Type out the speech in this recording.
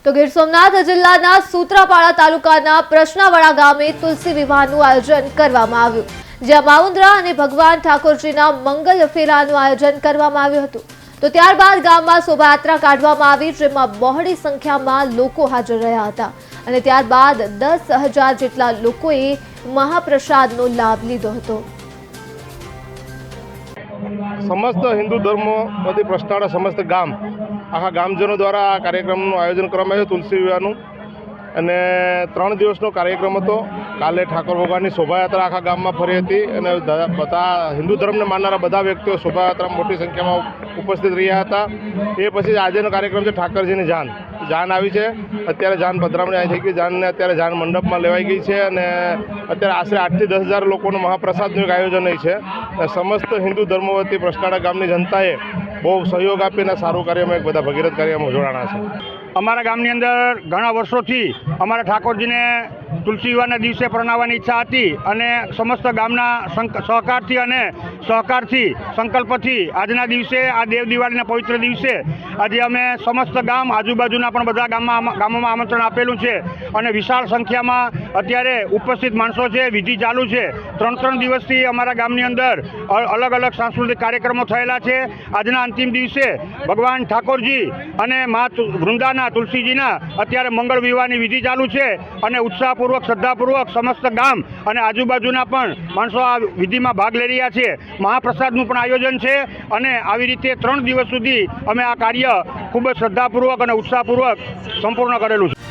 તો ગીર સોમનાથ જિલ્લાના સૂત્રાપાડા તાલુકાના પ્રશ્નાવાડા ગામે તુલસી વિવાહનું આયોજન કરવામાં આવ્યું, જ્યાં માઉન્દ્રા અને ભગવાન ઠાકોરજીના મંગલ ફેરાનું આયોજન કરવામાં આવ્યું હતું। તો ત્યારબાદ ગામમાં શોભાયાત્રા કાઢવામાં આવી, જેમાં બહોળી સંખ્યામાં લોકો હાજર રહ્યા હતા અને ત્યારબાદ 10,000 જેટલા લોકોએ મહાપ્રસાદનો લાભ લીધો હતો। समस्त हिंदू धर्मों प्रश्नावाड़ा समस्त गाम आखा गामजनों द्वारा आ कार्यक्रमનું આયોજન કરવામાં આવ્યું તુલસી વિવાહનું અને 3 દિવસનો કાર્યક્રમ હતો। કાલે ઠાકોર ભગવાનની શોભાયાત્રા આખા ગામમાં ફરી હતી અને બધા હિન્દુ ધર્મને માનનારા બધા વ્યક્તિઓ શોભાયાત્રામાં મોટી સંખ્યામાં ઉપસ્થિત રહ્યા હતા। એ પછી આજનો કાર્યક્રમ છે ઠાકરજીની જાન આવી છે। અત્યારે જાન પધરામણી આવી થઈ ગઈ, જાનને અત્યારે જાન મંડપમાં લેવાઈ ગઈ છે અને અત્યારે આશરે 8 થી 10,000 લોકોનું મહાપ્રસાદનું એક આયોજન છે। સમસ્ત હિન્દુ ધર્મો વતી પ્રશ્નાવાડા ગામની જનતાએ બહુ સહયોગ આપીને સારું કાર્યમાં એક બધા ભગીરથ કાર્યમાં જોડાણા છે। અમારા ગામની અંદર ઘણા વર્ષોથી અમારા ઠાકોરજીને તુલસી વિવાહના દિવસે પરણાવવાની ઈચ્છા હતી અને સમસ્ત ગામના સહકારથી અને સંકલ્પથી આજના દિવસે આ દેવ દિવાળીના પવિત્ર દિવસે આજે અમે સમસ્ત ગામ આજુબાજુના પણ બધા ગામોમાં આમંત્રણ આપેલું છે અને વિશાળ સંખ્યામાં અત્યારે ઉપસ્થિત માણસો છે। વિધિ ચાલુ છે। 3 દિવસથી અમારા ગામની અંદર અલગ અલગ સાંસ્કૃતિક કાર્યક્રમો થયેલા છે। આજના અંતિમ દિવસે ભગવાન ઠાકોરજી અને મા વૃંદાના તુલસીજીના અત્યારે મંગળ વિવાહની વિધિ ચાલુ છે અને ઉત્સાહપૂર્વક શ્રદ્ધાપૂર્વક સમસ્ત ગામ અને આજુબાજુના પણ માણસો આ વિધિમાં ભાગ લઈ રહ્યા છે। મહાપ્રસાદનું પણ આયોજન છે અને આવી રીતે 3 દિવસ સુધી અમે આ કાર્ય ખૂબ જ શ્રદ્ધાપૂર્વક અને ઉત્સાહપૂર્વક સંપૂર્ણ કરેલું છે।